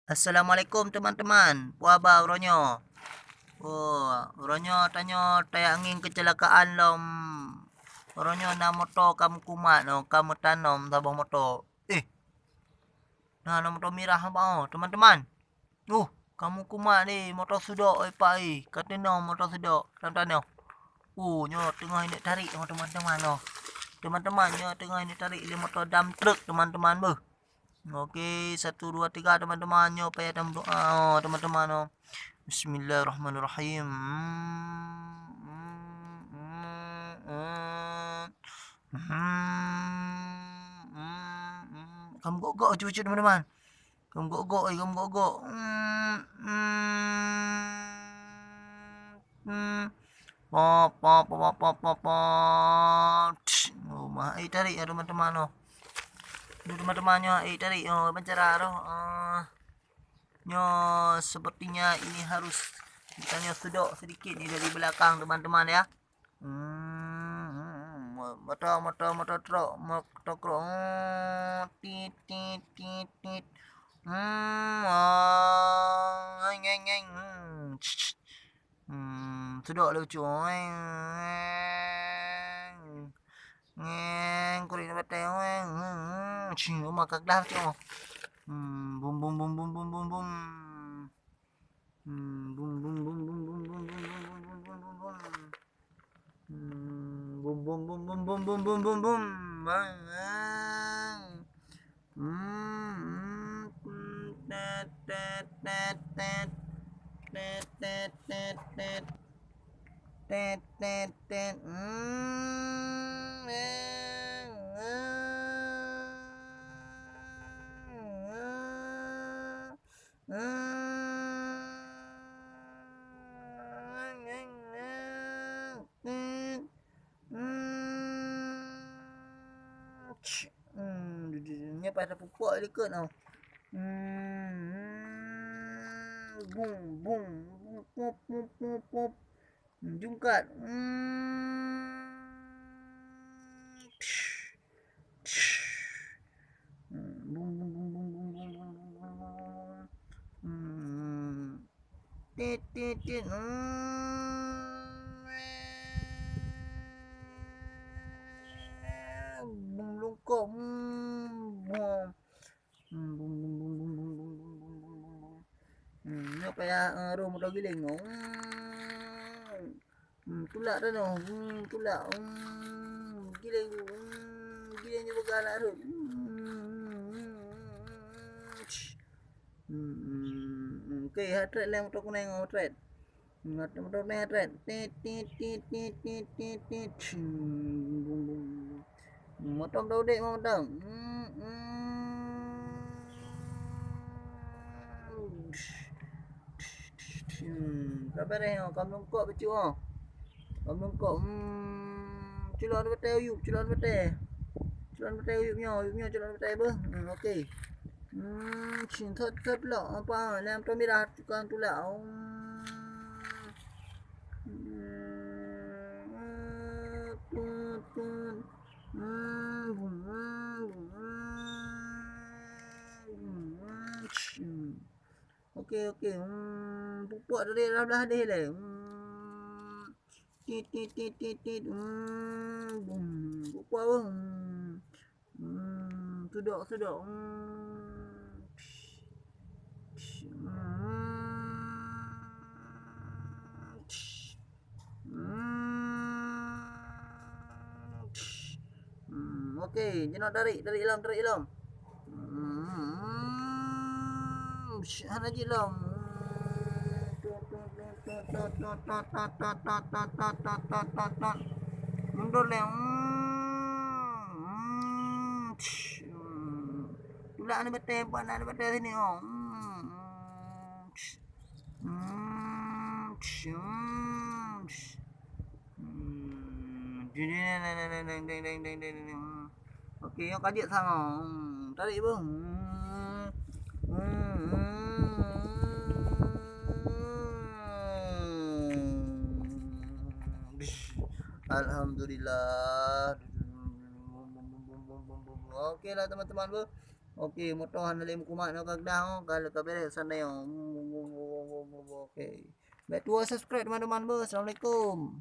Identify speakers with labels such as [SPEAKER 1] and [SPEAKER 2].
[SPEAKER 1] Assalamualaikum teman-teman. Puaba uronyo. Oh, uronyo tanyo taya angin kecelakaan lom. Uronyo na moto kamu kumat no, kamu tanom sabang moto. Nah moto mirah apa teman-teman? Kamu kumat ni moto sudok pai. Kata no moto sudok. Tantan. Nyo tengah ini tarik teman-teman no. Teman-teman nyo tengah ini tarik li motor dump truck teman-teman bu. Okey, 1 2 3 teman-teman nyo payah dalam doa teman-teman no. Bismillahirrahmanirrahim. Kamu gok-gok cucu teman-teman. Kamu gok-gok, kamu gok-gok. Pop pop pop pop pop pop. Tarik ya teman-teman no. Teman-temannya tarik pencara roh. Nyo sepertinya ini harus kita sudok sedikit ni dari belakang teman-teman ya. Motor truk, motor truk. Tit tit tit tit. Sudok lucu. Kulit betai. Rumah kakdah tu. Bum bum bum bum bum bum bum. Bum bum bum bum bum bum bum bum bum bum bum. Bum bum bum bum bum bum bum bum bum. Tet tet tet tet tet tet tet tet tet tet tet. Nya pada pupuk dekat tau. Bung bung pop pop pop pop. Jungkat. Bung bung bung bung bung bung bung. Tit tit tit. Bung lungkok. Ni apa ya roh motor giling. Tulak dah no. Tulak. Giling. Giling je bukan anak roh. Okey, heart rate lah motor kuning heart rate. Motor kuning heart rate. Tit tit tit tit tit tit tit. Motong dah udik motong. Sabar kamu longkok kecil kamu longkok. Celak ada betai uyup, celak ada betai. Celak ada betai uyupnya celak ada betai apa? Okey. Thot pula apa? Lam tu merah tukang tulak. Okey. Pupuk dari belah dia le. Tit tit tit tit tit. Pupuk apa? Sudok. Okey, jenak tarik ilam. Hanaji ilam. Mundur le. Tulak ni betul, buat nak betul sini Okey, yang kajet sang. Tarik bang. Alhamdulillah. Okey lah teman-teman bu. Okey, motohan na mo kumain no kagda oh, kalau kaberesan na yun. Okey. Baik tua subscribe teman-teman bos. Assalamualaikum.